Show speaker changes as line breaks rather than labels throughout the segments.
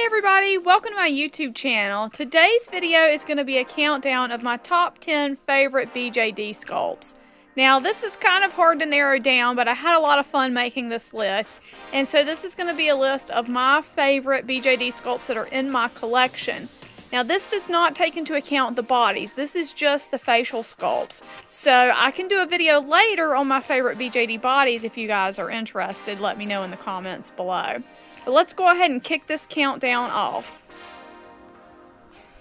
everybody, welcome to my YouTube channel. Today's video is going to be a countdown of my top 10 favorite BJD sculpts. Now this is kind of hard to narrow down, but I had a lot of fun making this list. And so this is going to be a list of my favorite BJD sculpts that are in my collection. Now this does not take into account the bodies, this is just the facial sculpts. So I can do a video later on my favorite BJD bodies if you guys are interested. Let me know in the comments below. But let's go ahead and kick this countdown off.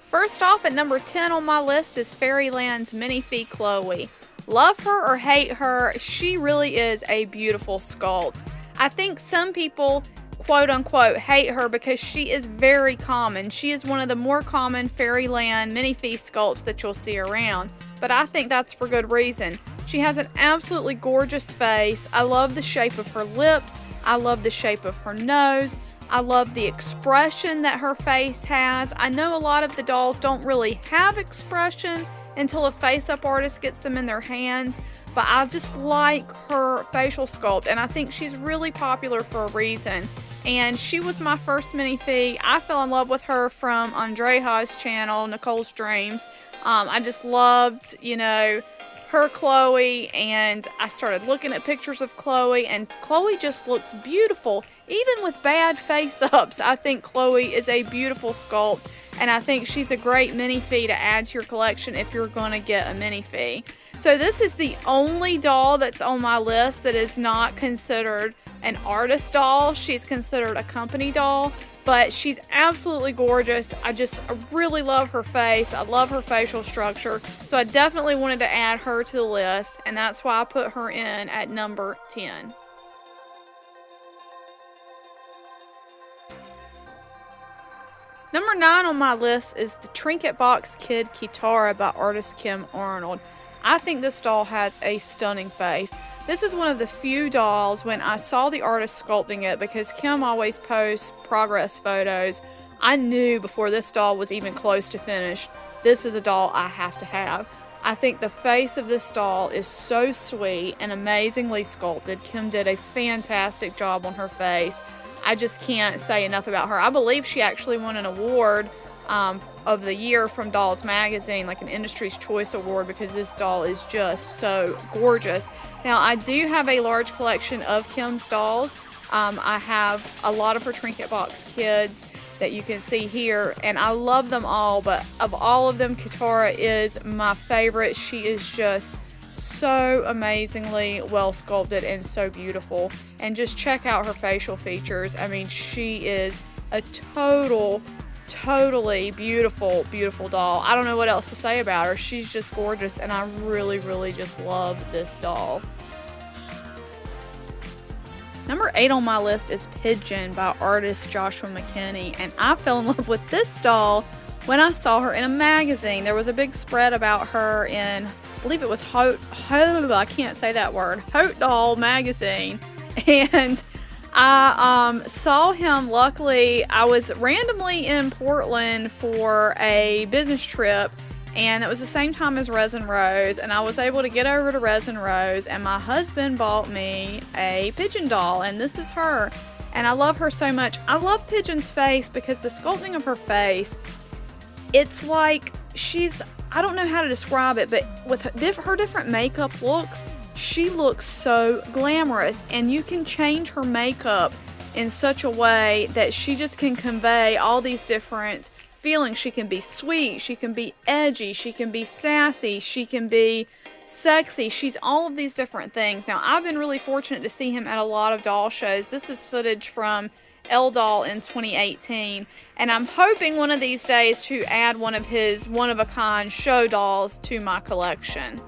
First off, at number 10 on my list is Fairyland's Minifee Chloe. Love her or hate her, she really is a beautiful sculpt. I think some people quote unquote hate her because she is very common. She is one of the more common Fairyland Minifee sculpts that you'll see around. But I think that's for good reason. She has an absolutely gorgeous face. I love the shape of her lips. I love the shape of her nose. I love the expression that her face has. I know a lot of the dolls don't really have expression until a face-up artist gets them in their hands, but I just like her facial sculpt, and I think she's really popular for a reason. And she was my first Minifee. I fell in love with her from Andrea's channel, Nicole's Dreams. I just loved, her Chloe, and I started looking at pictures of Chloe, and Chloe just looks beautiful. Even with bad face-ups, I think Chloe is a beautiful sculpt, and I think she's a great Minifee to add to your collection if you're going to get a Minifee. So this is the only doll that's on my list that is not considered an artist doll. She's considered a company doll, but she's absolutely gorgeous. I just really love her face. I love her facial structure. So I definitely wanted to add her to the list, and that's why I put her in at number 10. Number 9 on my list is the Trinket Box Kid Kitara by artist Kim Arnold. I think this doll has a stunning face. This is one of the few dolls when I saw the artist sculpting it, because Kim always posts progress photos. I knew before this doll was even close to finished, this is a doll I have to have. I think the face of this doll is so sweet and amazingly sculpted. Kim did a fantastic job on her face. I just can't say enough about her. I believe she actually won an award of the year from Dolls Magazine, like an Industry's Choice Award, because this doll is just so gorgeous. Now, I do have a large collection of Kim's dolls. I have a lot of her Trinket Box kids that you can see here, and I love them all, but of all of them, Kitara is my favorite. She is just so amazingly well sculpted and so beautiful. And just check out her facial features. I mean, she is a totally beautiful doll. I don't know what else to say about her. She's just gorgeous, and I really just love this doll. Number 8 on my list is Pidgin by artist Joshua McKinney, and I fell in love with this doll when I saw her in a magazine. There was a big spread about her in, I believe it was Haute Doll magazine, and I saw him. Luckily, I was randomly in Portland for a business trip, and it was the same time as Resin Rose, and I was able to get over to Resin Rose, and my husband bought me a Pidgin doll, and this is her, and I love her so much. I love Pidgin's face because the sculpting of her face, it's like I don't know how to describe it, but with her different makeup looks, she looks so glamorous, and you can change her makeup in such a way that she just can convey all these different feelings. She can be sweet, she can be edgy, she can be sassy, she can be sexy. She's all of these different things. Now, I've been really fortunate to see him at a lot of doll shows. This is footage from L Doll in 2018, and I'm hoping one of these days to add one of his one-of-a-kind show dolls to my collection.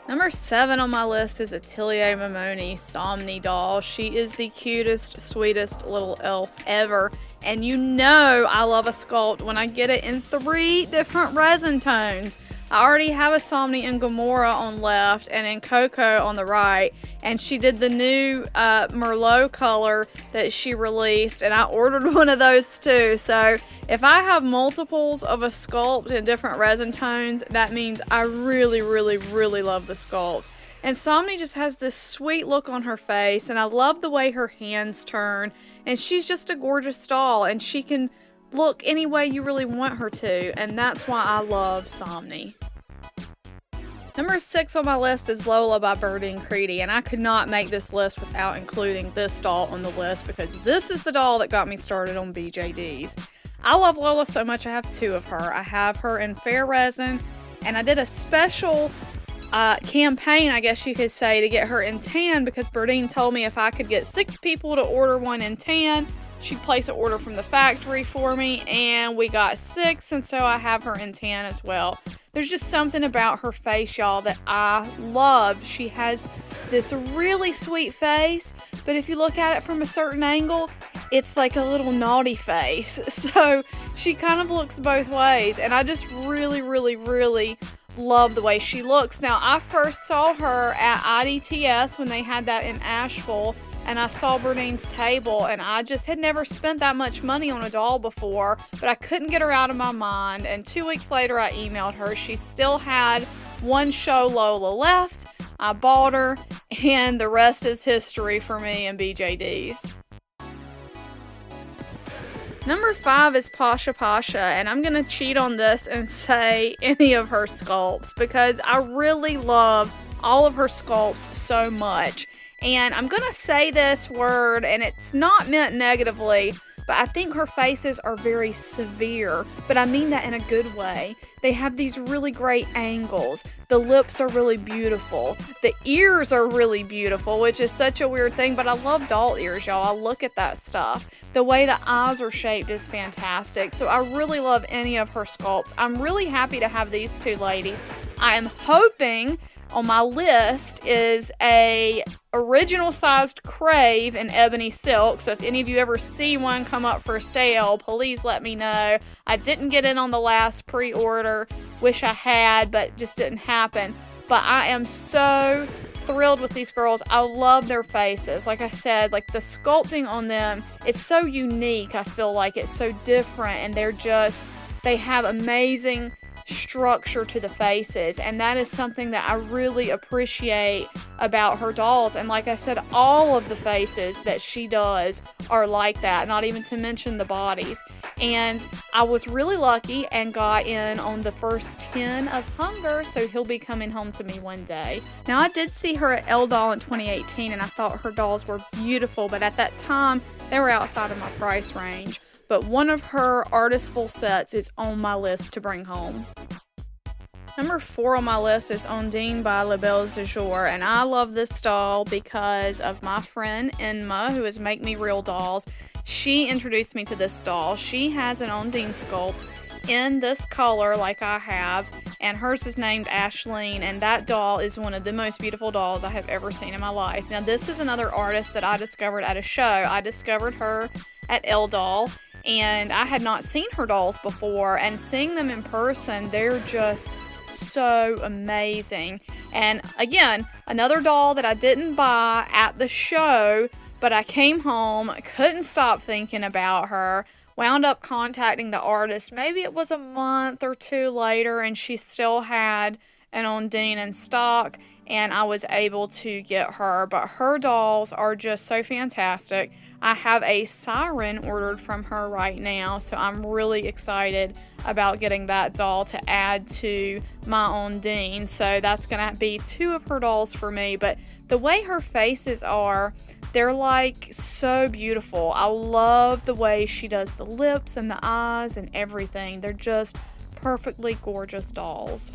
Number 7 on my list is Atelier Momoni Somni doll. She is the cutest, sweetest little elf ever. And you know I love a sculpt when I get it in 3 different resin tones. I already have a Somni in Gamora on left and in Coco on the right, and she did the new Merlot color that she released, and I ordered one of those too. So if I have multiples of a sculpt in different resin tones, that means I really love the sculpt. And Somni just has this sweet look on her face, and I love the way her hands turn. And she's just a gorgeous doll, and she can look any way you really want her to, and that's why I love Somni. Number 6 on my list is Lola by Birdie and Creedy, and I could not make this list without including this doll on the list because this is the doll that got me started on BJDs. I love Lola so much. I have 2 of her. I have her in fair resin, and I did a special campaign, I guess you could say, to get her in tan because Birdie told me if I could get 6 people to order one in tan, she'd place an order from the factory for me, and we got 6, and so I have her in tan as well. There's just something about her face, y'all, that I love. She has this really sweet face, but if you look at it from a certain angle, it's like a little naughty face. So she kind of looks both ways, and I just really, really, really love the way she looks. Now, I first saw her at IDTS when they had that in Asheville, and I saw Birdie's table, and I just had never spent that much money on a doll before, but I couldn't get her out of my mind, and 2 weeks later I emailed her. She still had one show Lola left. I bought her, and the rest is history for me and BJDs. Number 5 is Pashapasha, and I'm going to cheat on this and say any of her sculpts because I really love all of her sculpts so much. And I'm going to say this word, and it's not meant negatively, but I think her faces are very severe, but I mean that in a good way. They have these really great angles. The lips are really beautiful. The ears are really beautiful, which is such a weird thing, but I love doll ears, y'all. I look at that stuff. The way the eyes are shaped is fantastic, so I really love any of her sculpts. I'm really happy to have these 2 ladies. I am hoping on my list is a original sized crave in ebony silk, so if any of you ever see one come up for sale, please let me know. I didn't get in on the last pre-order. Wish I had, but just didn't happen. But I am so thrilled with these girls. I love their faces. Like I said, like the sculpting on them, it's so unique. I feel like it's so different, and they have amazing structure to the faces, and that is something that I really appreciate about her dolls. And like I said, all of the faces that she does are like that, not even to mention the bodies. And I was really lucky and got in on the first 10 of Hunger, so he'll be coming home to me one day. Now, I did see her at L-Doll in 2018, and I thought her dolls were beautiful, but at that time they were outside of my price range. But one of her artist full sets is on my list to bring home. Number 4 on my list is Ondine by Les Belles du Jour, and I love this doll because of my friend Enma, who is Make Me Real Dolls. She introduced me to this doll. She has an Ondine sculpt in this color like I have, and hers is named Ashleen, and that doll is one of the most beautiful dolls I have ever seen in my life. Now, this is another artist that I discovered at a show. I discovered her at L-Doll, and I had not seen her dolls before, and seeing them in person, they're just so amazing. And again, another doll that I didn't buy at the show, but I came home, couldn't stop thinking about her, wound up contacting the artist. Maybe it was a month or 2 later, and she still had an Ondine in stock, and I was able to get her. But her dolls are just so fantastic. I have a siren ordered from her right now, so I'm really excited about getting that doll to add to my Ondine. So that's going to be 2 of her dolls for me. But the way her faces are, they're like so beautiful. I love the way she does the lips and the eyes and everything. They're just perfectly gorgeous dolls.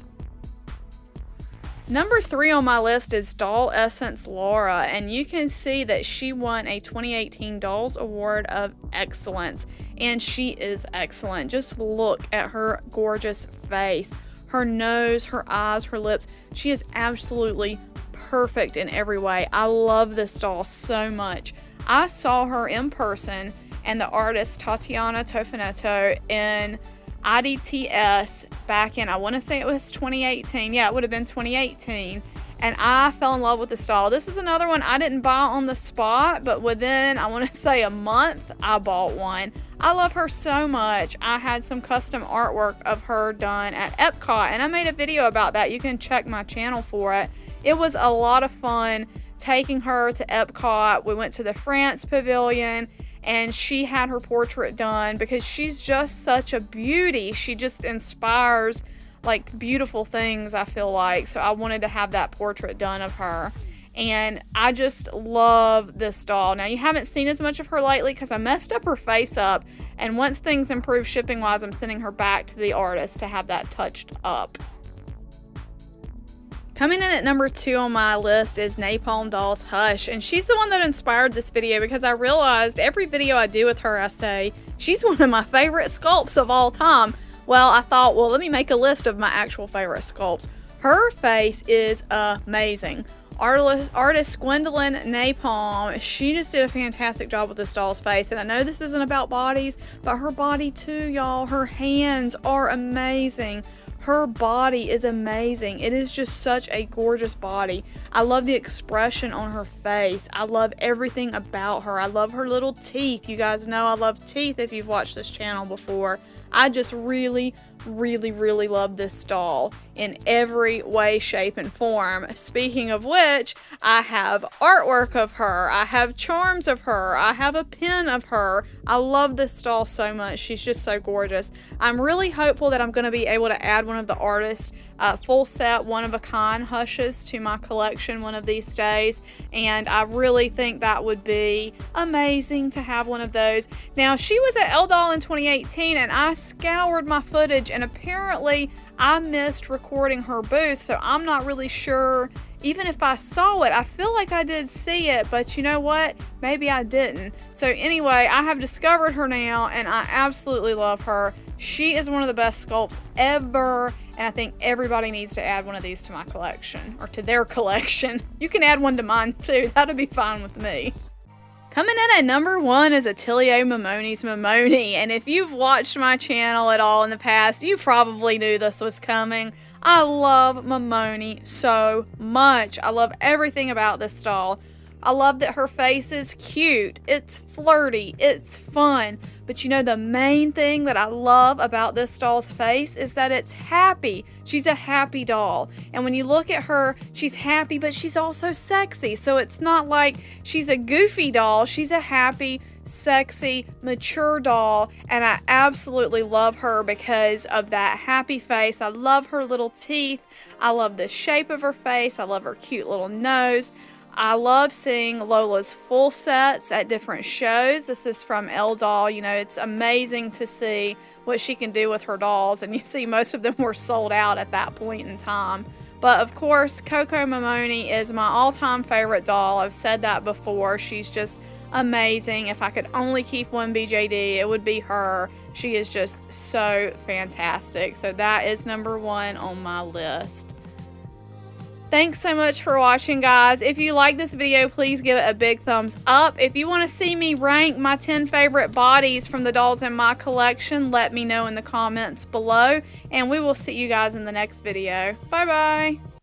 Number 3 on my list is Doll Essence Lara, and you can see that she won a 2018 Dolls Award of Excellence, and she is excellent. Just look at her gorgeous face, her nose, her eyes, her lips. She is absolutely perfect in every way. I love this doll so much. I saw her in person and the artist Tatiana Tofanetto in IDTS back in, I want to say it was 2018. Yeah, it would have been 2018. and I fell in love with this doll. This is another one I didn't buy on the spot, but within, I want to say, a month, I bought one. I love her so much. I had some custom artwork of her done at Epcot, and I made a video about that. You can check my channel for it. It was a lot of fun taking her to Epcot. We went to the France Pavilion, and she had her portrait done because she's just such a beauty. She just inspires like beautiful things, I feel like. So I wanted to have that portrait done of her. And I just love this doll. Now, you haven't seen as much of her lately because I messed up her face up. And once things improve shipping wise, I'm sending her back to the artist to have that touched up. Coming in at number 2 on my list is Napalm Dolls Hush. And she's the one that inspired this video because I realized every video I do with her, I say, she's one of my favorite sculpts of all time. Well, I thought, well, let me make a list of my actual favorite sculpts. Her face is amazing. Artist Gwendolyn Napalm, she just did a fantastic job with this doll's face. And I know this isn't about bodies, but her body too, y'all. Her hands are amazing. Her body is amazing. It is just such a gorgeous body. I love the expression on her face. I love everything about her. I love her little teeth. You guys know I love teeth if you've watched this channel before. I just really love this doll in every way, shape, and form. Speaking of which, I have artwork of her. I have charms of her. I have a pin of her. I love this doll so much. She's just so gorgeous. I'm really hopeful that I'm going to be able to add one of the artist's full set one-of-a-kind hushes to my collection one of these days, and I really think that would be amazing to have one of those. Now, she was at L-Doll in 2018, and I scoured my footage, and apparently I missed recording her booth, so I'm not really sure. Even if I saw it, I feel like I did see it, but you know what? Maybe I didn't. So anyway, I have discovered her now, and I absolutely love her. She is one of the best sculpts ever, and I think everybody needs to add one of these to my collection, or to their collection. You can add one to mine too. That'll be fine with me. Coming in at number 1 is Atelier Momoni's Mononi, and if you've watched my channel at all in the past, you probably knew this was coming. I love Mononi so much. I love everything about this doll. I love that her face is cute, it's flirty, it's fun, but you know the main thing that I love about this doll's face is that it's happy. She's a happy doll, and when you look at her, she's happy, but she's also sexy, so it's not like she's a goofy doll. She's a happy, sexy, mature doll, and I absolutely love her because of that happy face. I love her little teeth. I love the shape of her face. I love her cute little nose. I love seeing Lola's full sets at different shows. This is from L-Doll. You know, it's amazing to see what she can do with her dolls, and you see most of them were sold out at that point in time. But of course, Coco Momoni is my all-time favorite doll. I've said that before. She's just amazing. If I could only keep one BJD, it would be her. She is just so fantastic. So that is number 1 on my list. Thanks so much for watching, guys. If you like this video, please give it a big thumbs up. If you want to see me rank my 10 favorite bodies from the dolls in my collection, let me know in the comments below, and we will see you guys in the next video. Bye bye.